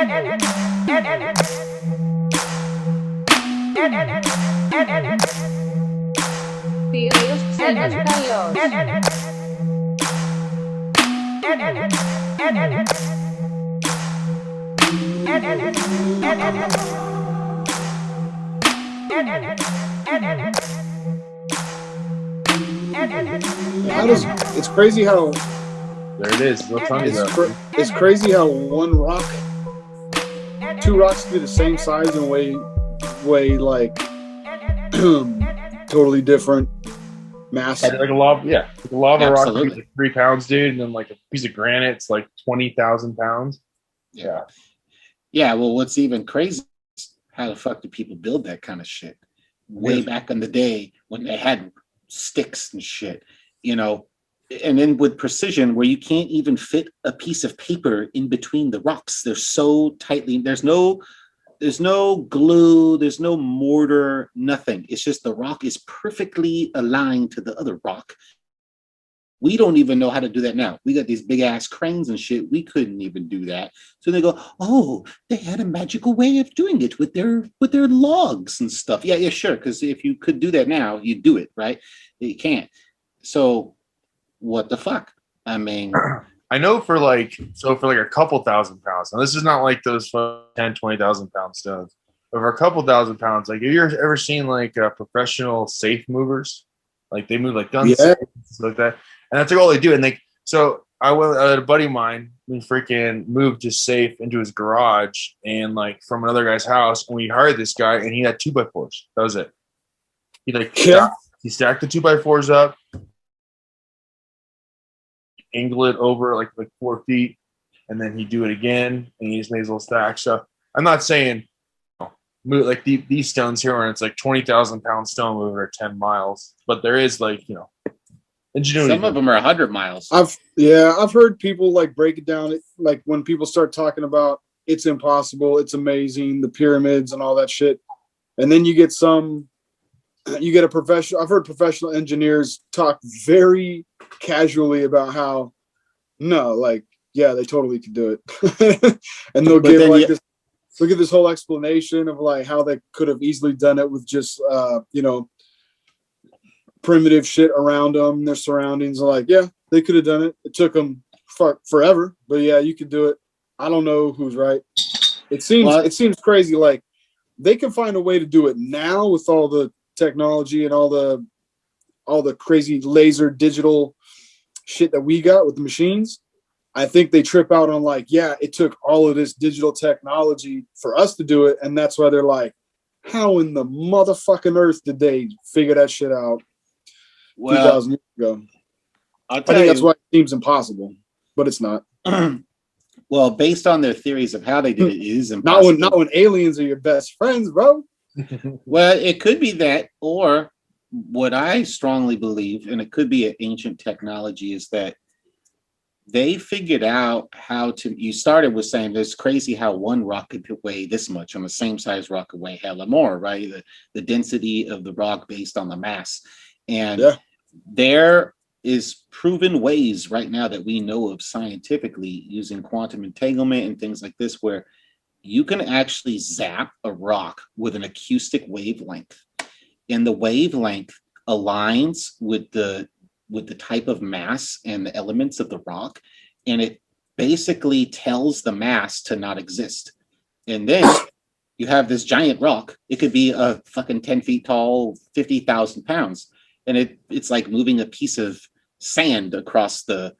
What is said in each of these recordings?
Tíos, se nos dan It's crazy how There it is. What's funny though? it's crazy how two rocks do the same size and weigh like totally different mass. Like a lava, yeah. Like a lava rock Absolutely. is like 3 pounds, dude, and then like a piece of granite, it's like 20,000 pounds. Yeah. Yeah, well, what's even crazy is how the fuck do people build that kind of shit? Way back in the day when they had sticks and shit, you know, and then with precision where you can't even fit a piece of paper in between the rocks. They're so tightly, there's no glue, there's no mortar, nothing. It's just the rock is perfectly aligned to the other rock. We don't even know how to do that now. We got these big ass cranes and shit. We couldn't even do that. So they go, oh, they had a magical way of doing it with their logs and stuff. Yeah, sure. Because if you could do that now, you'd do it, right? You can't. So what the fuck? I mean, I know for like a couple thousand pounds. Now this is not like those 10, 20,000 pound stones. But for a couple thousand pounds, like have you ever seen like professional safe movers? Like they move like guns, Yeah. like that. And that's like all they do. And so I had a buddy of mine who freaking moved his safe into his garage and like from another guy's house. And we hired this guy and he had 2x4s. That was it. He stacked the 2x4s up, angle it over like 4 feet, and then he'd do it again. And he just made his little stack. So I'm not saying move like these stones here where it's like 20,000 pound stone mover at 10 miles, but there is like, ingenuity. some of them are 100 miles. I've heard people like break it down, like when people start talking about it's impossible, it's amazing, the pyramids and all that shit, and then you get a professional. I've heard professional engineers talk very casually about how they totally could do it, and they'll give like this. They'll give this whole explanation of like how they could have easily done it with just primitive shit around them, their surroundings. Are like, yeah, they could have done it. It took them forever, but yeah, you could do it. I don't know who's right. It seems crazy. Like they can find a way to do it now with all the technology and all the crazy laser digital shit that we got with the machines. I think they trip out on like, yeah, it took all of this digital technology for us to do it, and that's why they're like, how in the motherfucking earth did they figure that shit out 2,000 years ago? I think that's why it seems impossible, but it's not. Well, based on their theories of how they did it, it is impossible. Not when aliens are your best friends, bro. Well, it could be that, or what I strongly believe, and it could be an ancient technology, is that they figured out how to. You started with saying it's crazy how one rock could weigh this much on the same size rock could weigh hella more, right? The density of the rock based on the mass. And there is proven ways right now that we know of scientifically using quantum entanglement and things like this, where you can actually zap a rock with an acoustic wavelength, and the wavelength aligns with the type of mass and the elements of the rock, and it basically tells the mass to not exist. And then you have this giant rock. It could be a fucking 10 feet tall, 50,000 pounds, and it's like moving a piece of sand across the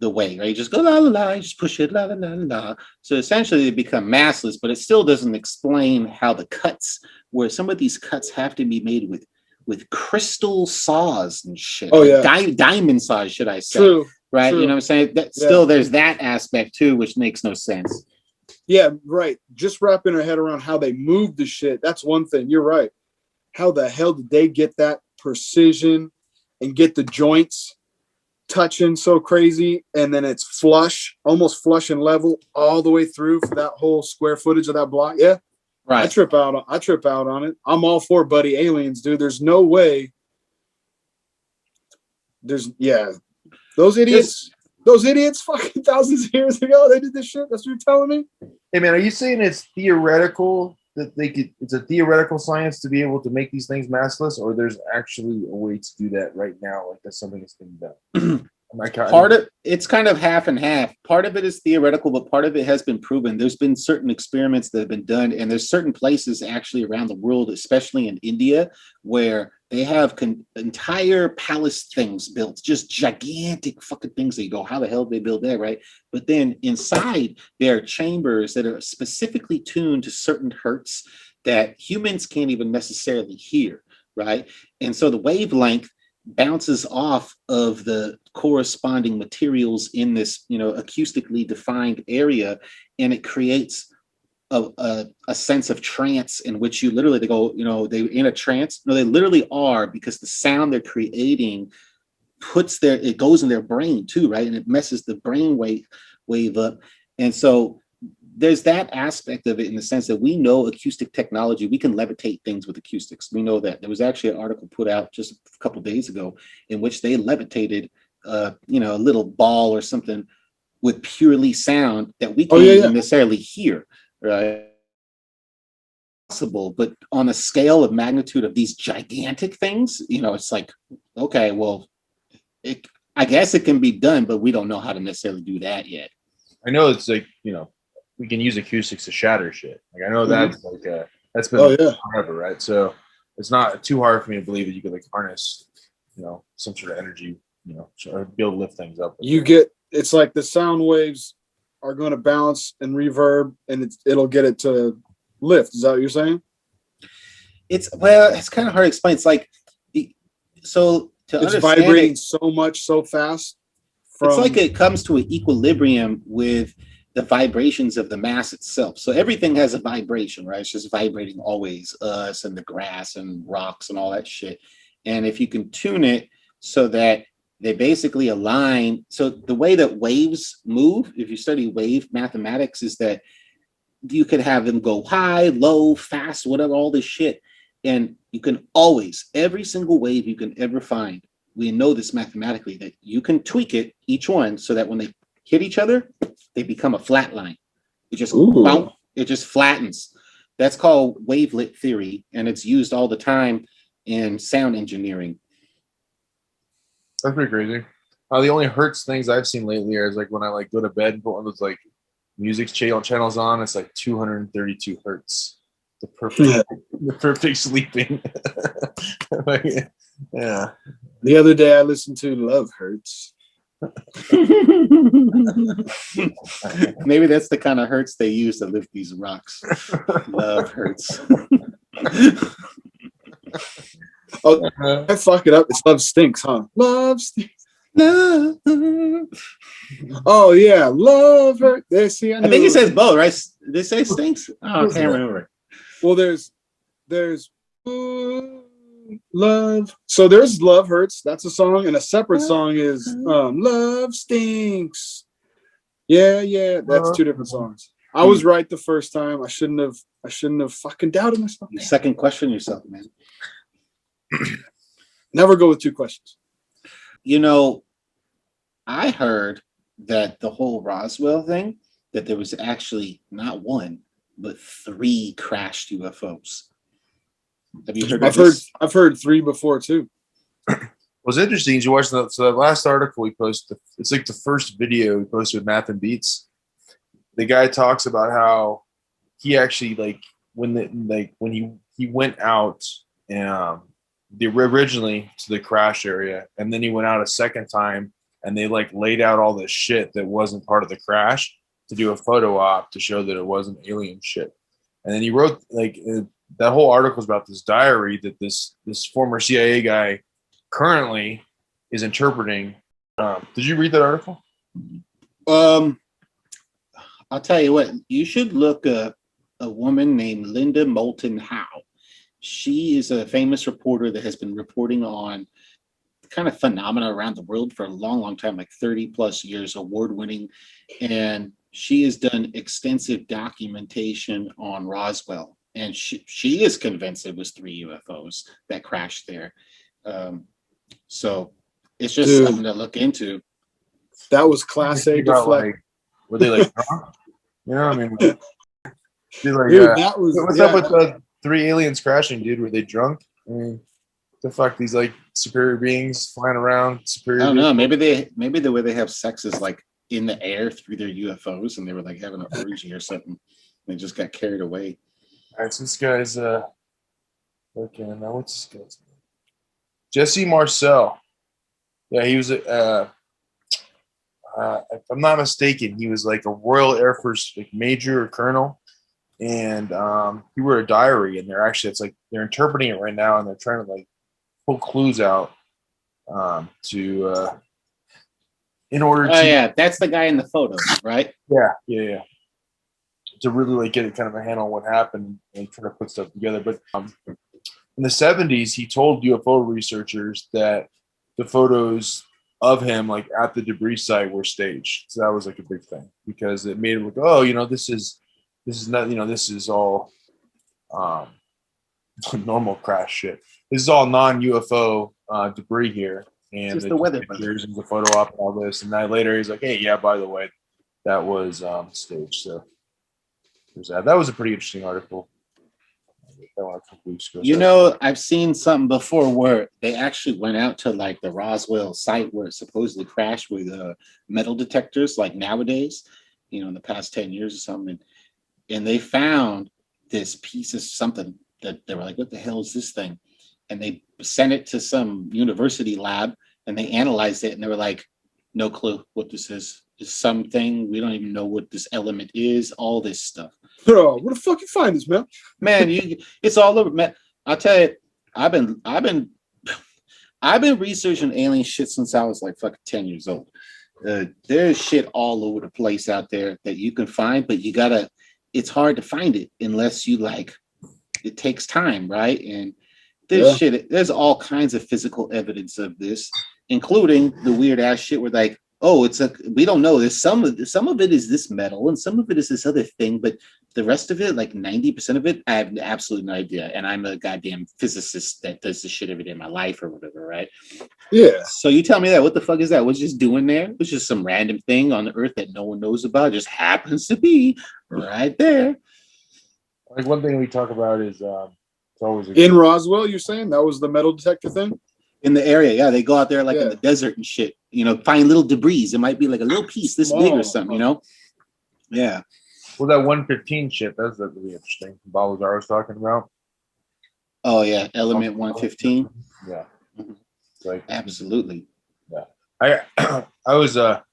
way, right? You just go la la la, you just push it la la la la. So essentially they become massless, but it still doesn't explain how the cuts, where some of these cuts have to be made with crystal saws and shit. Oh yeah, diamond saws, should I say? True. Right? True. You know what I'm saying? Still, there's that aspect too, which makes no sense. Yeah, right. Just wrapping our head around how they move the shit. That's one thing. You're right. How the hell did they get that precision and get the joints touching so crazy, and then it's flush, almost flush and level all the way through for that whole square footage of that block? Yeah. Right. I trip out on it. I'm all for buddy aliens, dude. There's no way. Those idiots. Those idiots fucking thousands of years ago, they did this shit. That's what you're telling me? Hey man, are you saying it's theoretical that it's a theoretical science to be able to make these things massless, or there's actually a way to do that right now? Like that's something that's being done. Part of it's kind of half and half. Part of it is theoretical, but part of it has been proven. There's been certain experiments that have been done, and there's certain places actually around the world, especially in India, where they have entire palace things built, just gigantic fucking things. That you go, how the hell did they build that, right? But then inside there are chambers that are specifically tuned to certain hertz that humans can't even necessarily hear, right? And so the wavelength bounces off of the corresponding materials in this, acoustically defined area, and it creates a sense of trance in which you literally, they go, they in a trance. No, they literally are, because the sound they're creating it goes in their brain too, right? And it messes the brain wave up. And so there's that aspect of it, in the sense that we know acoustic technology, we can levitate things with acoustics. We know that. There was actually an article put out just a couple of days ago in which they levitated, a little ball or something with purely sound that we can't even necessarily hear, right? Possible, but on a scale of magnitude of these gigantic things, it's like, okay, well, I guess it can be done, but we don't know how to necessarily do that yet. I know it's like, we can use acoustics to shatter shit. Like I know that's like that's been forever, right? So it's not too hard for me to believe that you could like harness, some sort of energy, or be able to lift things up. It's like the sound waves are going to bounce and reverb, and it'll get it to lift. Is that what you're saying? It's kind of hard to explain. It's like, it's vibrating so much, so fast. It's like it comes to an equilibrium with the vibrations of the mass itself. So everything has a vibration, right? It's just vibrating always, us and the grass and rocks and all that shit. And if you can tune it so that they basically align, so the way that waves move, if you study wave mathematics, is that you can have them go high, low, fast, whatever, all this shit. And you can always, every single wave you can ever find, we know this mathematically, that you can tweak it, each one, so that when they hit each other, they become a flat line. It just bounce, it just flattens. That's called wavelet theory, and it's used all the time in sound engineering. That's pretty crazy. The only hertz things I've seen lately are like when I like go to bed and put one of those like music channels on. It's like 232 hertz. The perfect sleeping. Yeah. The other day I listened to Love Hurts. Maybe that's the kind of hertz they use to lift these rocks. Love hurts. I fuck it up. It's Love Stinks, huh? Love Stinks. Love. Oh yeah, Love Hurt. I think it says both, right? Did they say Stinks? Oh, I can't remember. Well, there's Love. So there's Love Hurts. That's a song, and a separate song is Love Stinks. Yeah. That's two different songs. I was right the first time. I shouldn't have fucking doubted myself. You second question yourself, man. Never go with two questions. I heard that the whole Roswell thing, that there was actually not one, but 3 crashed UFOs. Have you heard? I've heard 3 before too. What's interesting is you watch that last article we posted. It's like the first video we posted with Math and Beats. The guy talks about how he actually when he went out originally to the crash area, and then he went out a second time, and they like laid out all this shit that wasn't part of the crash to do a photo op to show that it wasn't alien shit. And then he wrote that whole article is about this diary that this former CIA guy currently is interpreting. Did you read that article? I'll tell you what, you should look up a woman named Linda Moulton Howe. She is a famous reporter that has been reporting on kind of phenomena around the world for a long time, like 30 plus years, award-winning. And she has done extensive documentation on Roswell. And she is convinced it was 3 UFOs that crashed there. So it's just something to look into. That was Class A deflect. Like, were they like drunk? You know, I mean, like, Dude, that was what's up with the 3 aliens crashing, dude? Were they drunk? I mean, the fuck, these like superior beings flying around, superior. I don't know. Maybe the way they have sex is like in the air through their UFOs, and they were like having an orgy or something. They just got carried away. All right, so this guy's looking. What's this guy's name? Jesse Marcel. Yeah, he was if I'm not mistaken, he was like a Royal Air Force like major or colonel, and he wrote a diary. And they're actually, it's like they're interpreting it right now, and they're trying to like pull clues out to in order to. Oh yeah, that's the guy in the photo, right? Yeah. To really like get a kind of a handle on what happened and try to put stuff together. But in the 70s, he told UFO researchers that the photos of him like at the debris site were staged. So that was like a big thing because it made it look, oh, you know, this is not, you know, this is all normal crash shit. This is all non-UFO debris here. And Just the weather pictures and the photo op and all this. And then later he's like, hey, yeah, by the way, that was staged. So there's that. That was a pretty interesting article. You know, I've seen something before where they actually went out to like the Roswell site where it supposedly crashed with metal detectors, like nowadays, you know, in the past 10 years or something. And they found this piece of something that they were like, what the hell is this thing? And they sent it to some university lab and they analyzed it and they were like, no clue what this is. It's something, we don't even know what this element is, all this stuff. Bro, where the fuck you find this, man? Man, it's all over, man. I'll tell you, I've been researching alien shit since I was like fucking 10 years old. There's shit all over the place out there that you can find, but it's hard to find it unless you like, it takes time, right? And there's all kinds of physical evidence of this, including the weird ass shit where like, oh, we don't know. There's some of it is this metal and some of it is this other thing, but the rest of it, like 90% of it, I have absolutely no idea. And I'm a goddamn physicist that does this shit every day in my life or whatever, right? Yeah. So you tell me that. What the fuck is that? What's just doing there? It's just some random thing on the earth that no one knows about. It just happens to be right there. Like one thing we talk about is it's always in Roswell, you're saying that was the metal detector thing? In the area, yeah, they go out there like in the desert and shit, you know, find little debris. It might be like a little piece this big or something, you know? Yeah. Well, that 115 shit, that's really interesting. Bob Lazar was talking about. Oh, yeah, element 115. Yeah. Mm-hmm. Like, absolutely. Yeah. I was a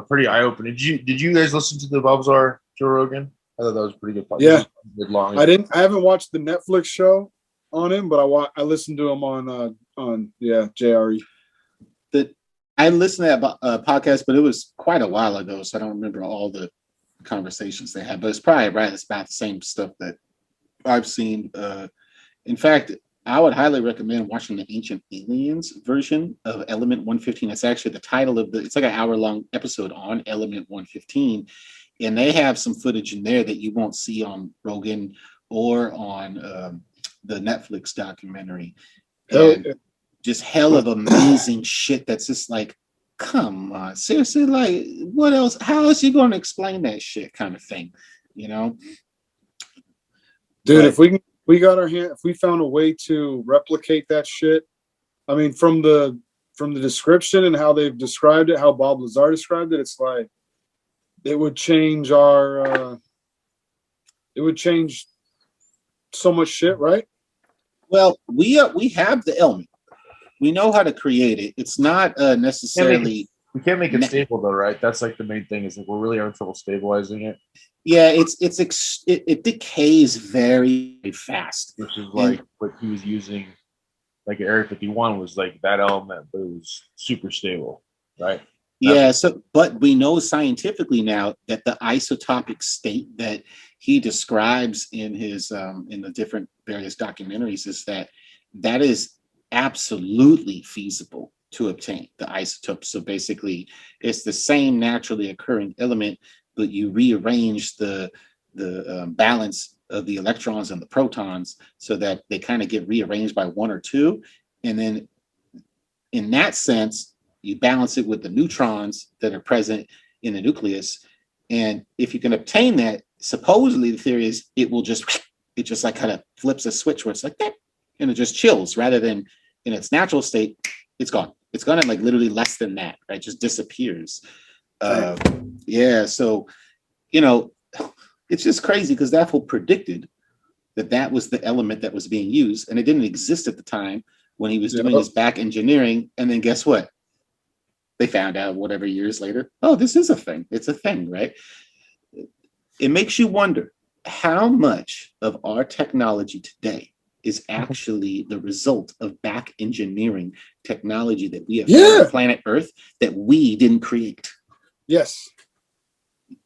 pretty eye-opening. Did you guys listen to the Bob Lazar Joe Rogan? I thought that was a pretty good podcast. Yeah. Long. I haven't watched the Netflix show on him, but I listened to him on JRE. I listened to that podcast, but it was quite a while ago, so I don't remember all the conversations they had. But it's probably right. It's about the same stuff that I've seen. In fact, I would highly recommend watching the Ancient Aliens version of Element 115. It's actually the title of it's like an hour-long episode on Element 115, and they have some footage in there that you won't see on Rogan or on the Netflix documentary. Just hell of amazing shit that's just like, come on, seriously, like what else? How else are you going to explain that shit kind of thing, you know? Dude, if we found a way to replicate that shit, I mean, from the description and how they've described it, how Bob Lazar described it, it's like it would change it would change so much shit, right? Well, we have the element. We know how to create it. It's not necessarily. We can't make it stable though, right? That's like the main thing. Is that we're really having trouble stabilizing it. Yeah, it decays very, very fast. Which is like what he was using. Like Area 51 was like that element, but it was super stable, right? Yeah. But we know scientifically now that the isotopic state that he describes in his in the different various documentaries is that is absolutely feasible to obtain the isotope. So basically it's the same naturally occurring element, but you rearrange the balance of the electrons and the protons so that they kind of get rearranged by one or two. And then in that sense, You balance it with the neutrons that are present in the nucleus. And if you can obtain that, supposedly the theory is it just like kind of flips a switch where it's like that, and it just chills rather than in its natural state, it's gone. It's gone in like literally less than that, right? Just disappears. Yeah. So, you know, it's just crazy because that fool predicted that was the element that was being used, and it didn't exist at the time when he was doing his back engineering. And then guess what? They found out whatever years later, oh, this is a thing. It's a thing, right? It makes you wonder how much of our technology today is actually the result of back engineering technology that we have on planet Earth that we didn't create. Yes.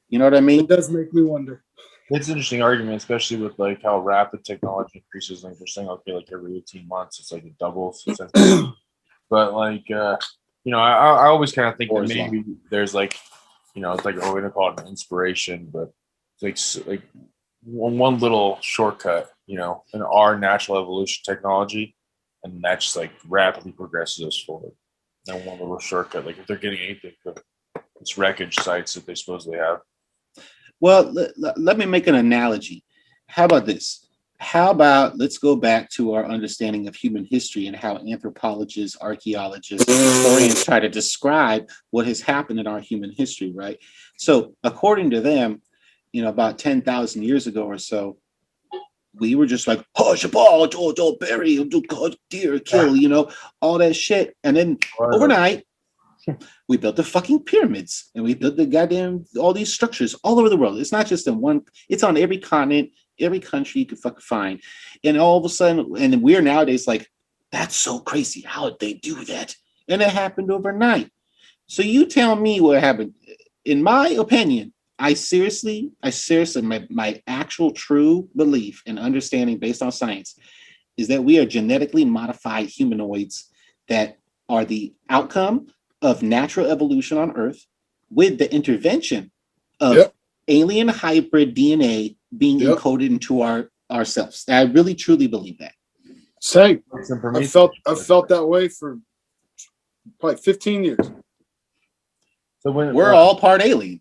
You know what I mean? It does make me wonder. It's an interesting argument, especially with like how rapid technology increases. Like they're saying, okay, like every 18 months, it's like it doubles. But like, you know, I always kind of think that maybe there's like, you know, it's like, oh, we're gonna call it an inspiration, but it's like one little shortcut, you know, in our natural evolution technology, and that just like rapidly progresses us forward. And one little shortcut, like if they're getting anything from this wreckage sites that they supposedly have. Well, let me make an analogy. How about this? How about let's go back to our understanding of human history and how anthropologists, archaeologists, historians try to describe what has happened in our human history, right? So according to them, you know, about 10,000 years ago or so, we were just like, don't bury, deer, kill, you know, all that shit. And then overnight, we built the fucking pyramids, and we built the goddamn all these structures all over the world. It's not just in one, it's on every continent, every country you can fucking find. And all of a sudden, and we're nowadays like, that's so crazy. How did they do that? And it happened overnight. So you tell me what happened. In my opinion, I seriously, my actual true belief and understanding based on science is that we are genetically modified humanoids that are the outcome of natural evolution on Earth with the intervention of alien hybrid DNA being encoded into ourselves. I really truly believe that. Same. I've felt that way for probably 15 years. So when we're all part alien.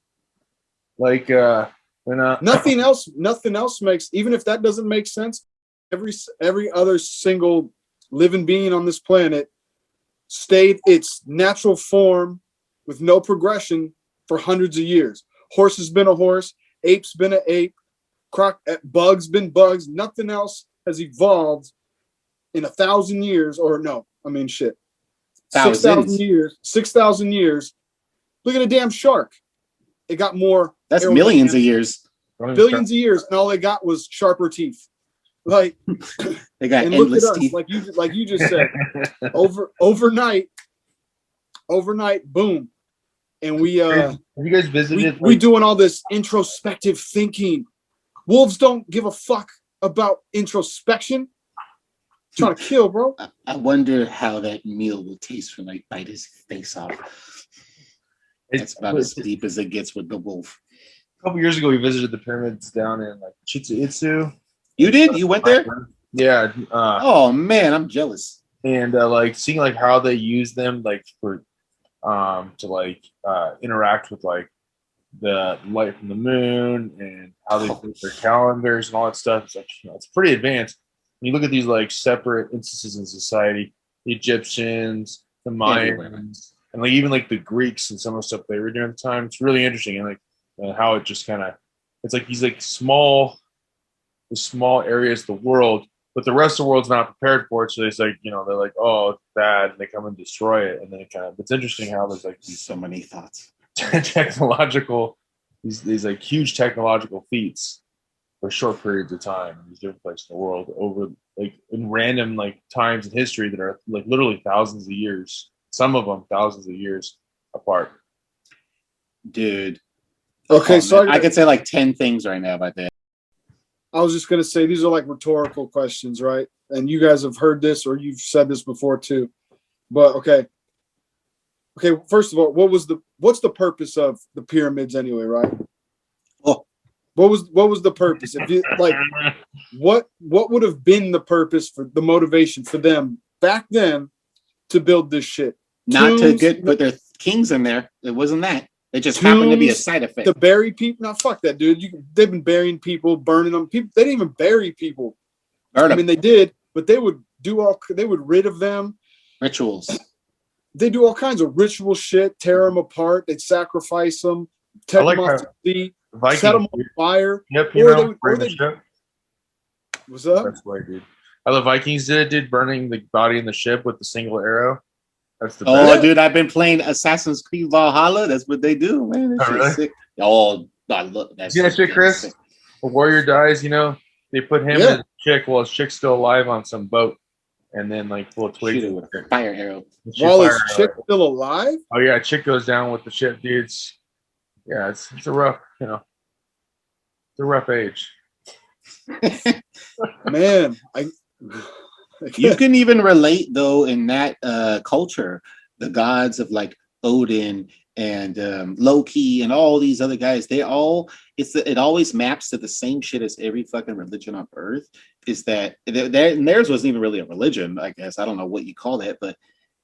Like when nothing else makes, even if that doesn't make sense, every other single living being on this planet stayed its natural form with no progression for hundreds of years. Horse has been a horse, ape's been an ape, bugs been bugs. Nothing else has evolved in 1,000 years, or no, I mean shit. 6,000 years. 6,000 years. Look at a damn shark. It got more. That's millions of years. Billions of years, and all they got was sharper teeth. Like they got and endless look at us, teeth. like you just said. overnight, boom. And we have you guys visited we doing all this introspective thinking. Wolves don't give a fuck about introspection. Trying to kill, bro. I wonder how that meal will taste when I bite his face off. It's about as deep as it gets with the wolf. A couple years ago, we visited the pyramids down in like Chichen Itza. You did? You went there? Yeah. Oh man, I'm jealous. And like seeing like how they use them like for to like interact with like the light from the moon and how they put their calendars and all that stuff. It's like, you know, it's pretty advanced. When you look at these like separate instances in society, the Egyptians, the Mayans, and like even like the Greeks and some of the stuff they were doing at the time. It's really interesting, and like how it just kind of, it's like these like small areas of the world, but the rest of the world's not prepared for it. So it's like, you know, they're like, oh, it's bad, and they come and destroy it, and then it kind of, it's interesting how there's like these so many thoughts, technological, these like huge technological feats for short periods of time in these different places in the world over like in random like times in history that are like literally thousands of years. Some of them thousands of years apart. Dude. Okay, so I could say like 10 things right now about that. I was just going to say, these are like rhetorical questions, right? And you guys have heard this, or you've said this before too. But okay, first of all, what's the purpose of the pyramids anyway, right? Oh, what was the purpose? If you like, what would have been the purpose for the motivation for them back then to build this shit? not to tombs, put their kings in there. It wasn't that. It just happened to be a side effect. To bury people. No, fuck that, dude. They've been burying people, burning them. People, they didn't even bury people. Burn I mean, they did, but they would rid of them. Rituals. They do all kinds of ritual shit, tear them apart. They'd sacrifice them, take them off the sea, set them on fire. Yep, What's up? That's way, dude. How the Vikings did burning the body in the ship with the single arrow. That's the best. Dude, I've been playing Assassin's Creed Valhalla. That's what they do, man. That shit's sick. Look, that's that shit, Chris. Sick. A warrior dies, they put him and his chick while his chick's still alive on some boat, and then like full twigs with a fire arrow. While his chick still alive? Oh yeah, chick goes down with the ship, dudes. Yeah, it's a rough, it's a rough age. Man, you can even relate though in that culture, the gods of like Odin and Loki and all these other guys, it always maps to the same shit as every fucking religion on earth. Is that theirs wasn't even really a religion, I guess. I don't know what you call that, but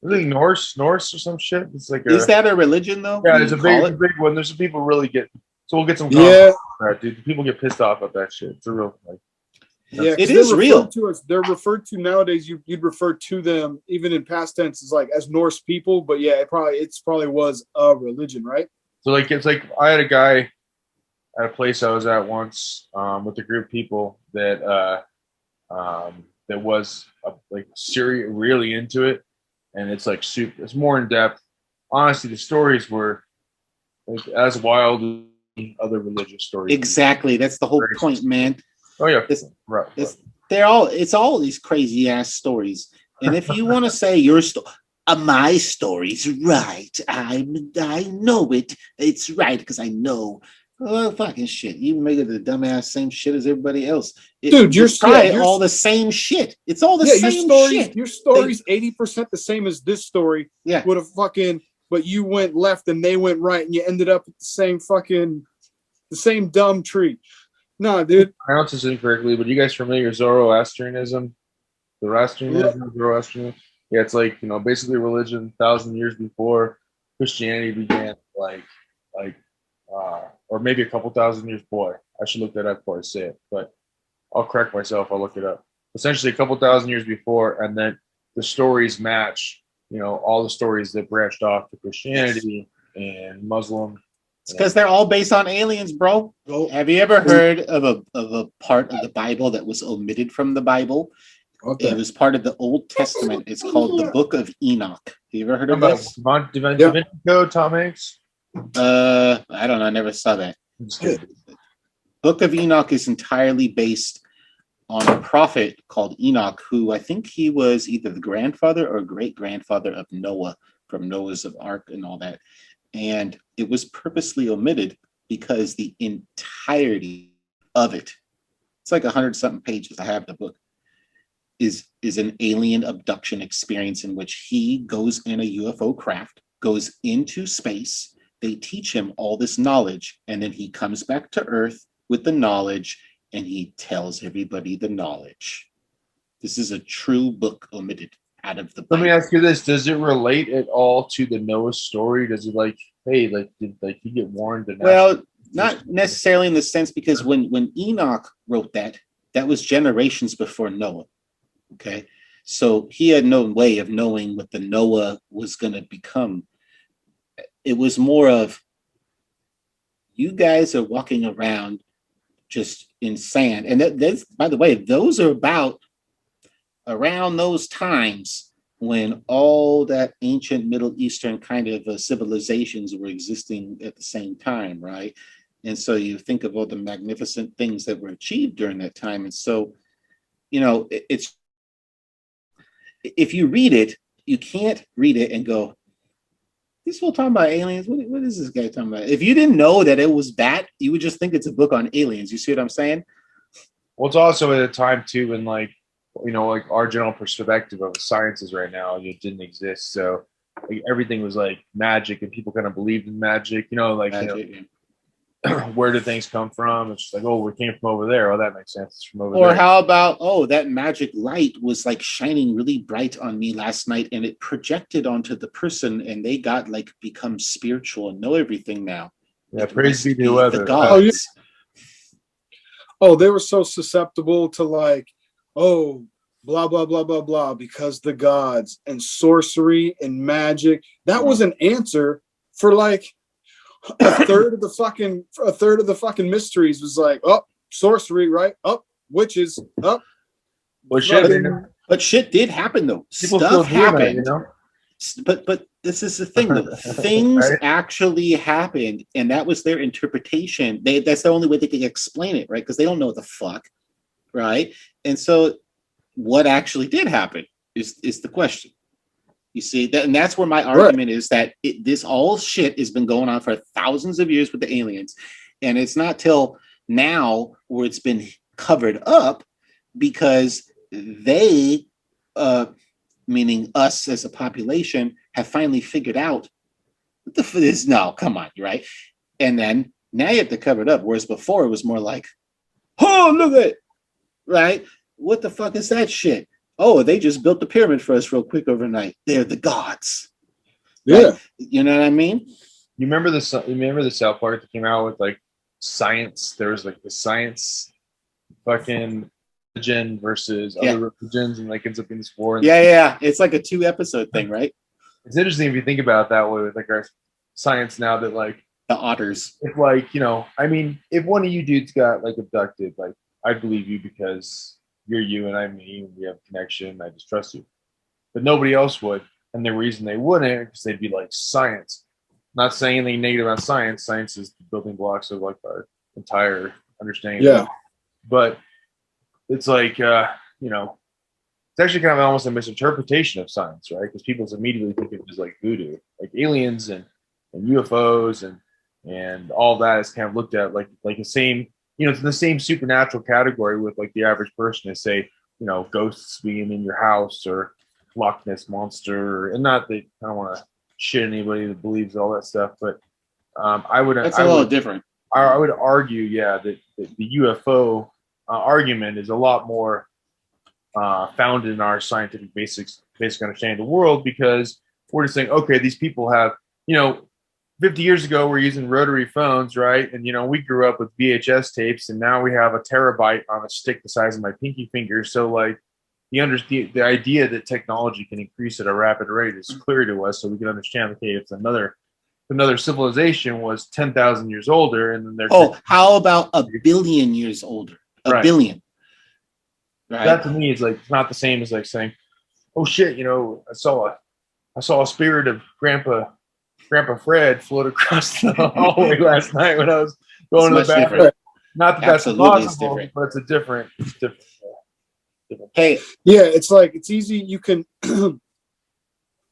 really Norse or some shit. It's like is that a religion though? Yeah, it's a big one. There's some people really get. So we'll get some. Dude. People get pissed off at that shit. It's a real like. Yeah, it is real. They're referred to nowadays. You'd refer to them even in past tense as Norse people, but yeah, it probably was a religion, right? So like it's like I had a guy at a place I was at once with a group of people that was like serious, really into it, and it's like super. It's more in depth. Honestly, the stories were like as wild as other religious stories. Exactly, that's the whole point, man. Oh yeah, it's all these crazy ass stories. And if you want to say my story's right, I know it's right because I know. Oh fucking shit! You make it the dumbass same shit as everybody else. Dude, you're all the same shit. It's all the same shit. Your story's 80% the same as this story. Yeah. But you went left and they went right, and you ended up at the same dumb tree. No, dude. I pronounce this incorrectly, but you guys familiar with Zoroastrianism? Zoroastrianism? Yeah, it's like, basically religion 1,000 years before Christianity began, or maybe a couple thousand years. Boy, I should look that up before I say it, but I'll correct myself. I'll look it up. Essentially, a couple thousand years before, and then the stories match, all the stories that branched off to Christianity and Muslim. It's because they're all based on aliens, bro. Have you ever heard of a part of the Bible that was omitted from the Bible? Okay. It was part of the Old Testament. It's called the Book of Enoch. Have you ever heard of this? Tom Hanks? I don't know. I never saw that. Book of Enoch is entirely based on a prophet called Enoch, who I think he was either the grandfather or great-grandfather of Noah, from Noah's Ark and all that. And it was purposely omitted because the entirety of it, it's like 100-something pages, I have the book, is an alien abduction experience in which he goes in a UFO craft, goes into space, they teach him all this knowledge, and then he comes back to Earth with the knowledge, and he tells everybody the knowledge. This is a true book omitted out of the Bible. Let me ask you this: does it relate at all to the Noah story? Does it did he get warned? Well, not necessarily in the sense, because when Enoch wrote that was generations before Noah. Okay, so he had no way of knowing what the Noah was going to become. It was more of, you guys are walking around just in sand, and that's, by the way, those are about around those times when all that ancient Middle Eastern kind of civilizations were existing at the same time, right? And so you think of all the magnificent things that were achieved during that time. And so, it's, if you read it, you can't read it and go, this whole talking about aliens, what is this guy talking about? If you didn't know that it was that, you would just think it's a book on aliens. You see what I'm saying? Well, it's also at a time too when our general perspective of sciences right now, it didn't exist. So everything was like magic, and people kind of believed in magic. where did things come from? It's just like, oh, we came from over there. Oh, that makes sense. It's from over Or there. how about, oh, that magic light was like shining really bright on me last night and it projected onto the person and they got like become spiritual and know everything now. Yeah, It praise be must to weather. the gods. Oh, they were so susceptible to like, oh, blah, blah, blah, blah, blah, because the gods and sorcery and magic. That was an answer for like a third of the fucking mysteries was like, oh, sorcery, right? Oh, witches, oh. Well, shit, But shit did happen though. people Stuff still doing that, happened. you know? But this is the thing though. Things Right? actually happened, and that was their interpretation. That's the only way they could explain it, right? Because they don't know what the fuck, right? And so, what actually did happen is the question. You see that, and that's where my argument is that this all shit has been going on for thousands of years with the aliens, and it's not till now where it's been covered up because they, meaning us as a population, have finally figured out what the fuck is. No, come on, right? And then now you have to cover it up, whereas before it was more like, oh, look at it, right? What the fuck is that shit? Oh, they just built the pyramid for us real quick overnight. They're the gods. Yeah. Right? You know what I mean? You remember the South Park that came out with like science? There was like the science fucking religion versus other religions, and like ends up in this war. Yeah. It's like a 2-episode thing, right? It's interesting if you think about it that way with like our science now that like The otters. if like, you know, I mean, if one of you dudes got like abducted, like I believe you because you're you and I'm me, and we have a connection. I just trust you. But nobody else would. And the reason they wouldn't, because they'd be like, science. Not saying anything negative about science. Science is the building blocks of like our entire understanding. Yeah. But it's like, you know, it's actually kind of almost a misinterpretation of science, right? Because people immediately think of it as like voodoo, like aliens and UFOs and all that is kind of looked at like the same, you know, it's in the same supernatural category with like the average person to say, you know, ghosts being in your house or Loch Ness monster, and not that I don't want to shit anybody that believes all that stuff, but I would That's a little different. I would argue, yeah, that the UFO argument is a lot more founded in our scientific basic understanding of the world, because we're just saying, okay, these people have, you know, 50 years ago, we're using rotary phones, right? And, you know, we grew up with VHS tapes, and now we have a terabyte on a stick the size of my pinky finger. So, like, the idea that technology can increase at a rapid rate is clear to us, so we can understand, okay, if another civilization was 10,000 years older, and then they're... Oh, how about a billion years older? A billion. Right? That, to me, is, like, not the same as, like, saying, oh, shit, you know, I saw a spirit of Grandpa Fred float across the hallway last night when I was going to the bathroom. Different. Not that Absolutely, that's possible, but it's different. Hey, Yeah, it's like it's easy. You can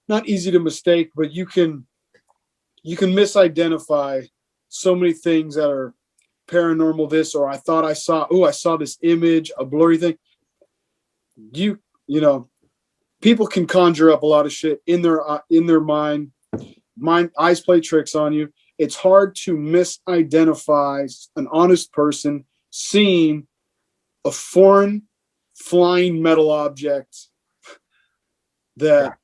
not easy to mistake, but you can misidentify so many things that are paranormal. This, or I thought I saw this image, a blurry thing. You know, people can conjure up a lot of shit in their mind. Eyes play tricks on you. It's hard to misidentify an honest person seeing a foreign flying metal object that,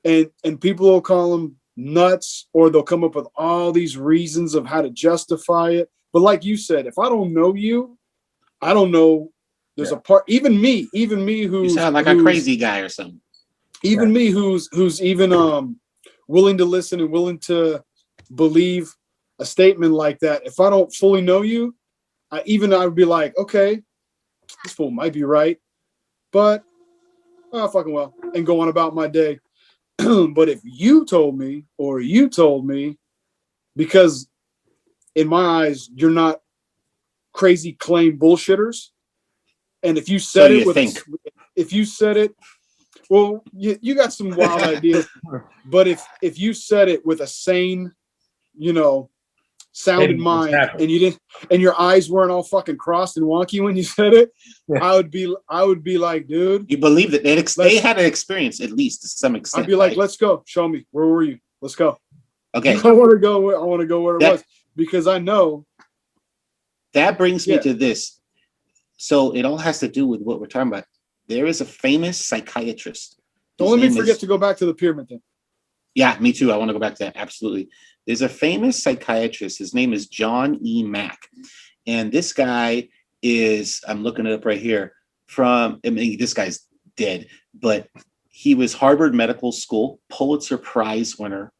and people will call them nuts, or they'll come up with all these reasons of how to justify it. But like you said, if I don't know you, I don't know. There's a part, even me who's, you sound like a crazy guy or something. Even me who's even willing to listen and willing to believe a statement like that. If I don't fully know you, I would be like, okay, this fool might be right, but oh, fucking well, and go on about my day. But if you told me, because in my eyes, you're not crazy claim bullshitters. And if you said if you said it, well, you got some wild ideas, but if you said it with a sane, you know, sound in mind, and you didn't, and your eyes weren't all fucking crossed and wonky when you said it, I would be like, dude, you believe that they had an experience at least to some extent. I'd be like, let's go, show me, where were you? Let's go. Okay, I want to go where it was, because I know that brings me to this. So it all has to do with what we're talking about. There is a famous psychiatrist. Don't let me forget to go back to the pyramid thing. Yeah, me too. I want to go back to that. Absolutely. There's a famous psychiatrist. His name is John E. Mack. And this guy is, I'm looking it up right here, this guy's dead, but he was Harvard Medical School, Pulitzer Prize winner,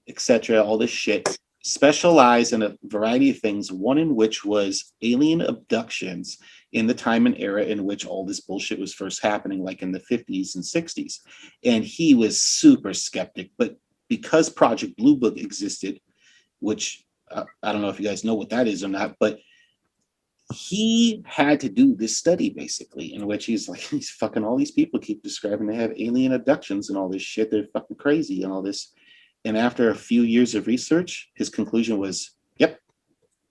etc., all this shit. Specialized in a variety of things, one in which was alien abductions in the time and era in which all this bullshit was first happening, like in the 50s and 60s. And he was super skeptic, but because Project Blue Book existed, which I don't know if you guys know what that is or not, but he had to do this study basically in which he's like, he's fucking, all these people keep describing they have alien abductions and all this shit. They're fucking crazy and all this. And after a few years of research, his conclusion was, yep,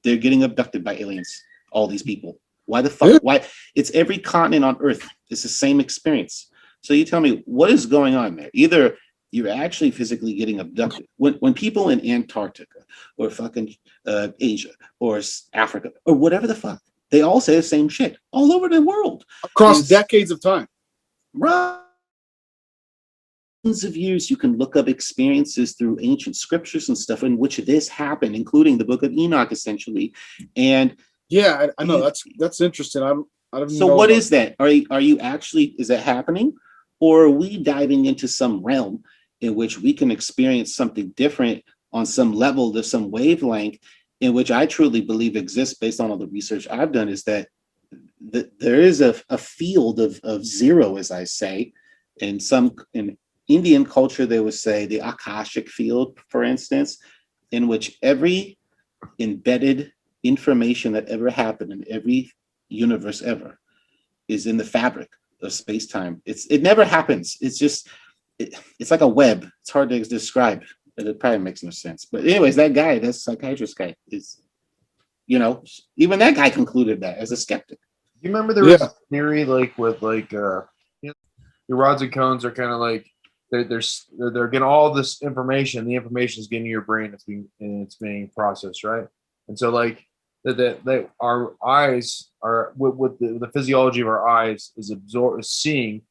they're getting abducted by aliens, all these people. Why the fuck? Why? It's every continent on Earth. It's the same experience. So you tell me, what is going on there? Either you're actually physically getting abducted. When people in Antarctica or fucking Asia or Africa or whatever the fuck, they all say the same shit all over the world. Across decades of time. Right. Of years, you can look up experiences through ancient scriptures and stuff in which this happened, including the Book of Enoch, essentially. And yeah, I know that's interesting. I don't so know what is that? Are you actually, is that happening, or are we diving into some realm in which we can experience something different on some level, there's some wavelength in which I truly believe exists based on all the research I've done, is that there is a field of zero, as I say, in Indian culture, they would say the Akashic field, for instance, in which every embedded information that ever happened in every universe ever is in the fabric of space-time. It never happens. It's just, it's like a web. It's hard to describe, but it probably makes no sense. But anyways, that psychiatrist guy is, even that guy concluded that as a skeptic. You remember there was a theory like with like your rods and cones are kind of like, they're getting all this information. The information is getting to your brain. It's being processed, right? And so, like that our eyes are with the physiology of our eyes is seeing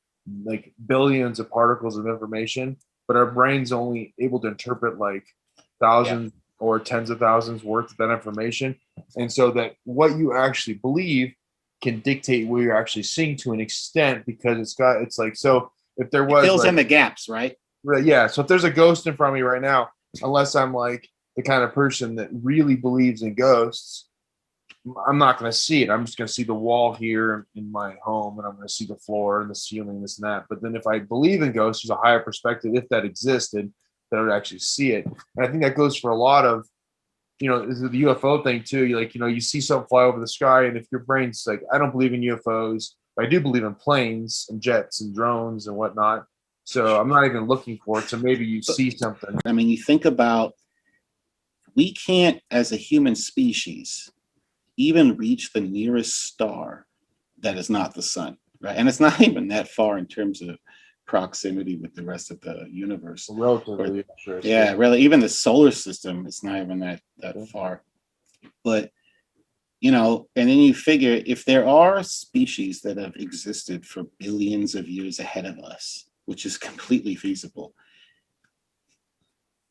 like billions of particles of information, but our brain's only able to interpret like thousands or tens of thousands worth of that information. And so that what you actually believe can dictate what you're actually seeing to an extent, because it's like so. If there was, it fills in the gaps, right? Yeah. So if there's a ghost in front of me right now, unless I'm like the kind of person that really believes in ghosts, I'm not going to see it. I'm just going to see the wall here in my home, and I'm going to see the floor and the ceiling, this and that. But then if I believe in ghosts, there's a higher perspective, if that existed, that I would actually see it. And I think that goes for a lot of, the UFO thing too. You see something fly over the sky, and if your brain's like, I don't believe in UFOs, I do believe in planes and jets and drones and whatnot. So I'm not even looking for it. So maybe you see something. I mean, you think about, we can't, as a human species, even reach the nearest star that is not the sun, right? And it's not even that far in terms of proximity with the rest of the universe. Relatively, sure. Yeah, really, even the solar system, it's not even that far. But and then you figure, if there are species that have existed for billions of years ahead of us, which is completely feasible,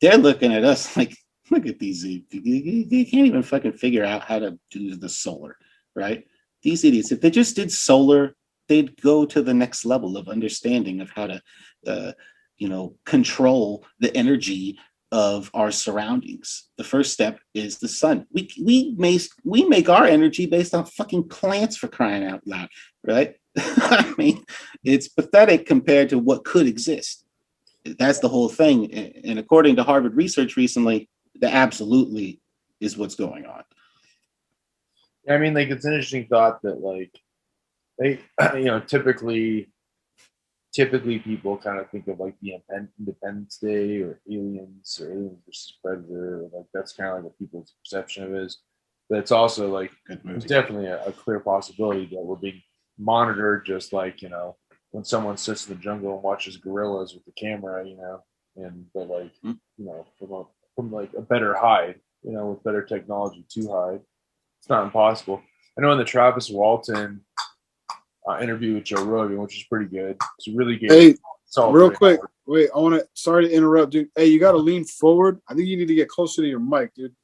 they're looking at us like, look at these, they can't even fucking figure out how to do the solar, right? These idiots, if they just did solar, they'd go to the next level of understanding of how to, control the energy of our surroundings. The first step is the sun. We make our energy based on fucking plants, for crying out loud, right? I mean, it's pathetic compared to what could exist. That's the whole thing. And according to Harvard research recently, that absolutely is what's going on. I mean, like, it's an interesting thought that, like, they, typically people kind of think of like the Independence Day or Aliens versus Predator. Like, that's kind of like what people's perception of it is. But it's also like, it's definitely a clear possibility that we're being monitored, just like, when someone sits in the jungle and watches gorillas with the camera, but like, from like a better hide, with better technology to hide. It's not impossible. I know in the Travis Walton interview with Joe Rogan, which is pretty good. It's really good. Hey, Solid real 3 quick. hours. Wait, sorry to interrupt, dude. Hey, you got to lean forward. I think you need to get closer to your mic, dude.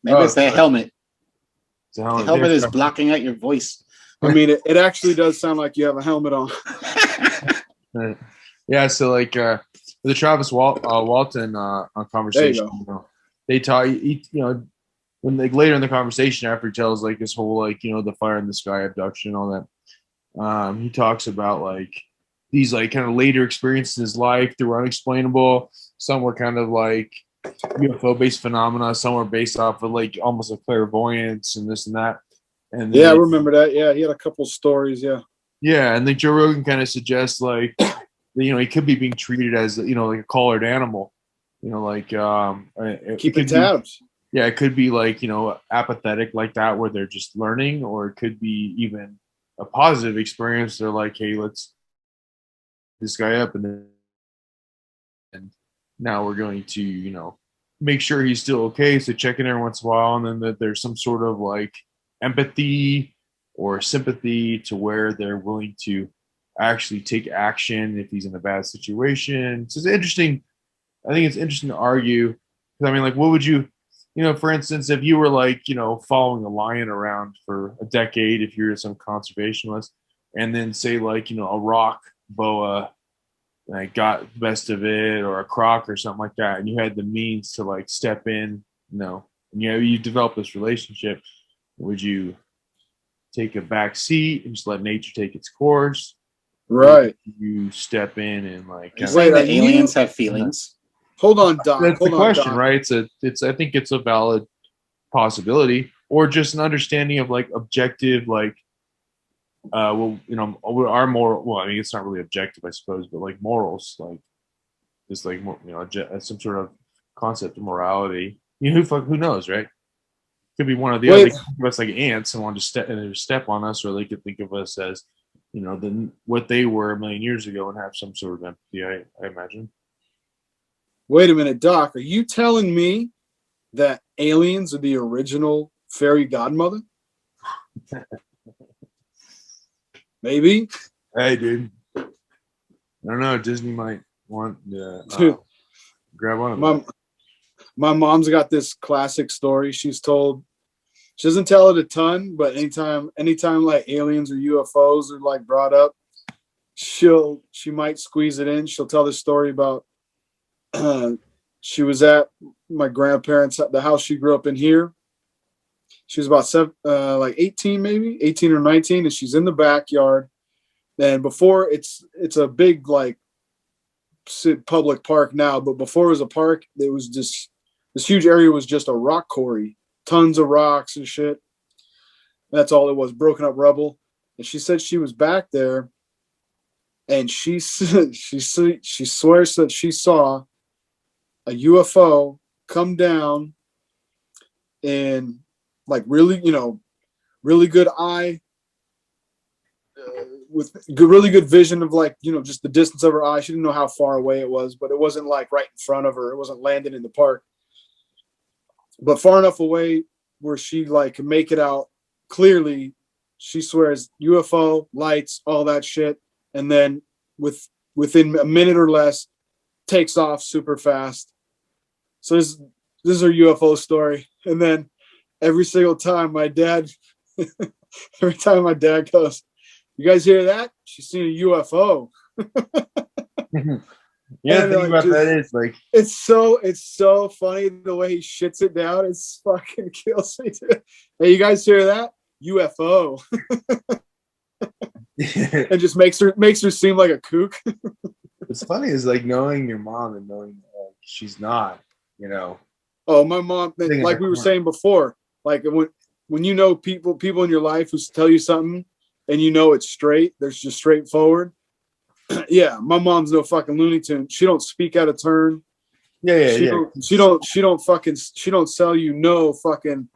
Maybe it's the sorry. helmet. It's a The helmet. helmet is blocking out your voice. I mean, it actually does sound like you have a helmet on. Yeah, so like the Travis Walton conversation, go. you know, they talk, you know, when like later in the conversation after he tells like this whole like, you know, the fire in the sky abduction and all that, he talks about like these like kind of later experiences in his life that were unexplainable. Some were kind of like UFO based phenomena. Some were based off of like almost a clairvoyance and this and that. And then, Yeah, I remember that. Yeah, he had a couple stories. Yeah. yeah, and then Joe Rogan kind of suggests like, you know, he could be being treated as, you know, like a collared animal, you know, like Keeping tabs. yeah, it could be like, you know, apathetic like that where they're just learning, or it could be even a positive experience. They're like, hey, let's this guy up, and now we're going to, you know, make sure he's still okay. So check in every once in a while, and then that there's some sort of like empathy or sympathy to where they're willing to actually take action if he's in a bad situation. So it's interesting. I think it's interesting to argue, because I mean, like, what would you, you know, for instance, if you were like, you know, following a lion around for a decade, if you're some conservationist, and then say like, you know, a rock boa like got the best of it, or a croc or something like that, and you had the means to like step in, you know, and you develop this relationship, would you take a back seat and just let nature take its course? Right. You step in and like You kinda, saying that are aliens have feelings? Hold on, Doc. that's Hold the on, question, Doc. right? It's I think it's a valid possibility, or just an understanding of like objective, like well, you know, our moral, well, I mean, it's not really objective, I suppose, but like morals, like just like, you know, some sort of concept of morality. You know, who knows, right? Could be one or the other. They Wait, could think of us like ants and want to step on us, or they could think of us as, you know, what they were a million years ago and have some sort of empathy. I imagine. wait a minute, Doc. Are you telling me that aliens are the original fairy godmother? Maybe. Hey, dude. I don't know. Disney might want to Dude, grab on to my that. my mom's got this classic story she's told. She doesn't tell it a ton, but anytime like aliens or UFOs are like brought up, she might squeeze it in. She'll tell the story about she was at my grandparents' the house she grew up in here. She was about like 18, maybe 18 or 19, and she's in the backyard. And before it's a big like public park now, but before it was a park, it was just this huge area was just a rock quarry, tons of rocks and shit. That's all it was, broken up rubble. And she said she was back there, and she swears that she saw a UFO come down in like really, you know, really good eye with really good vision of like, you know, just the distance of her eye. She didn't know how far away it was, but it wasn't like right in front of her. It wasn't landing in the park, but far enough away where she like can make it out clearly. She swears UFO lights, all that shit, and then within a minute or less, takes off super fast. So this is her UFO story. And then every single time my dad goes, "You guys hear that? She's seen a UFO." Yeah, And, the thing about just, that is like it's so funny the way he shits it down. It's fucking kills me too. Hey, you guys hear that? UFO. And just makes her seem like a kook. what's funny is like knowing your mom and knowing she's not, you know. Oh, my mom, like we were saying before, like when you know people in your life who tell you something and you know it's straight, there's just straightforward. Yeah, my mom's no fucking Looney Tune. She don't speak out of turn. She don't sell you no fucking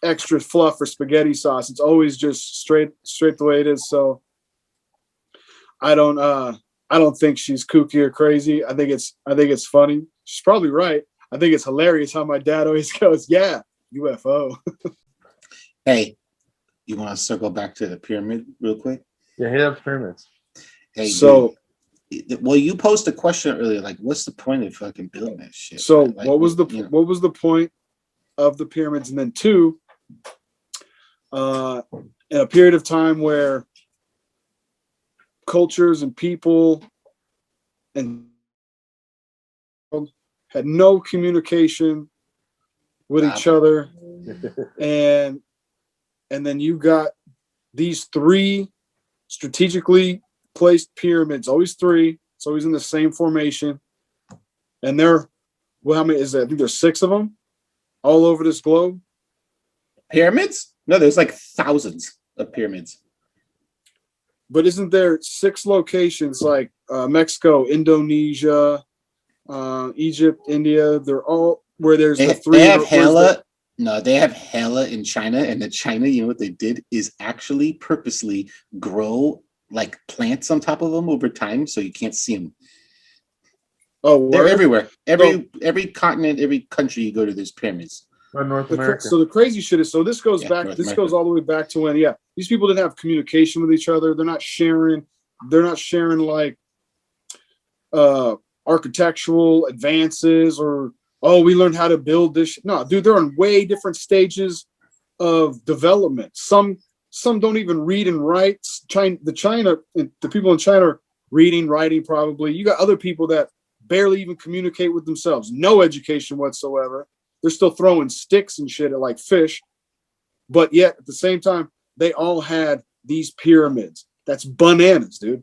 extra fluff or spaghetti sauce. It's always just straight the way it is. So I don't think she's kooky or crazy. I think it's funny. She's probably right. I think it's hilarious how my dad always goes, "Yeah, UFO." Hey, you want to circle back to the pyramid real quick? Yeah, hit up pyramids. Hey, So, well, you posed a question earlier, like, what's the point of fucking building that shit? so Like, what was the you know, what was the point of the pyramids? And then two, in a period of time where cultures and people and had no communication with each other, and then you got these three strategically placed pyramids, always three. It's always in the same formation, and they're, well, how many is that? I think there's 6 of them all over this globe. pyramids? No, there's like thousands of pyramids. But isn't there 6 locations like Mexico, Indonesia, Egypt, India? They're all where there's the three. They have hella. No, they have hella in China, and in China, you know what they did is actually purposely grow like plants on top of them over time, so you can't see them. Oh, They're where? everywhere. Every continent, every country you go to, there's pyramids. North America. So the crazy shit is, so this goes back. North This America. goes all the way back to when, these people didn't have communication with each other. They're not sharing. They're not sharing like architectural advances or, oh, we learned how to build this. No, dude, they're on way different stages of development. Some don't even read and write. The people in China are reading, writing probably. You got other people that barely even communicate with themselves. No education whatsoever. They're still throwing sticks and shit at like fish. But yet at the same time, they all had these pyramids. That's bananas, dude.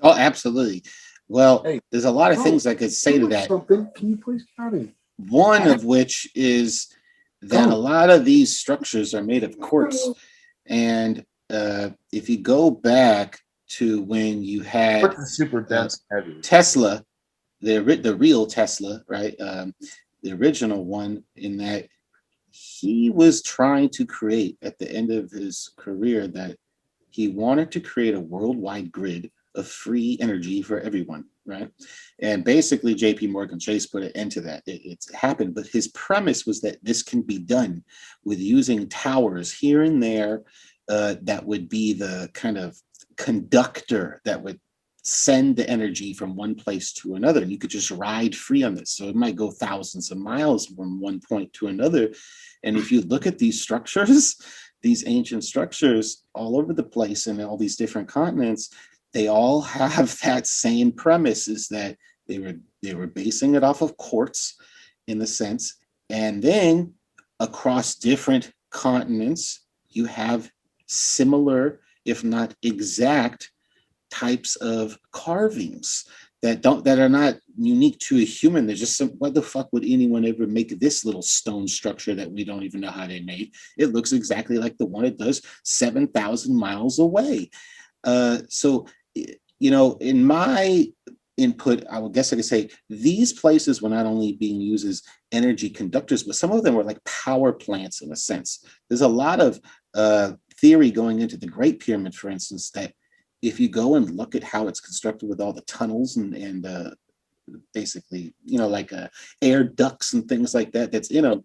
Oh, absolutely. Well, Hey, there's a lot of things I could say to that. Something. Can you please carry? One of which is that a lot of these structures are made of quartz. And if you go back to when you had super dense, heavy. Tesla, the real Tesla, right? The original one, in that he was trying to create at the end of his career that he wanted to create a worldwide grid of free energy for everyone, right? And basically JP Morgan Chase put an end to that. It's happened, but his premise was that this can be done with using towers here and there that would be the kind of conductor that would send the energy from one place to another, and you could just ride free on this. So it might go thousands of miles from one point to another. And if you look at these structures, these ancient structures all over the place in all these different continents, they all have that same premise, is that they were basing it off of quartz in the sense, and then across different continents you have similar, if not exact, types of carvings that are not unique to a human. They're just what the fuck would anyone ever make this little stone structure that we don't even know how they made? It looks exactly like the one it does 7,000 miles away. So, you know, in my input, I would guess I could say these places were not only being used as energy conductors, but some of them were like power plants in a sense. There's a lot of theory going into the Great Pyramid, for instance, that if you go and look at how it's constructed with all the tunnels and basically, you know, like air ducts and things like that, that's, you know,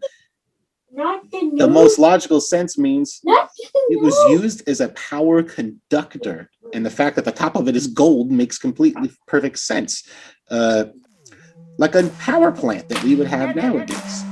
the most logical sense means it was used as a power conductor. And the fact that the top of it is gold makes completely perfect sense. Like a power plant that we would have nowadays.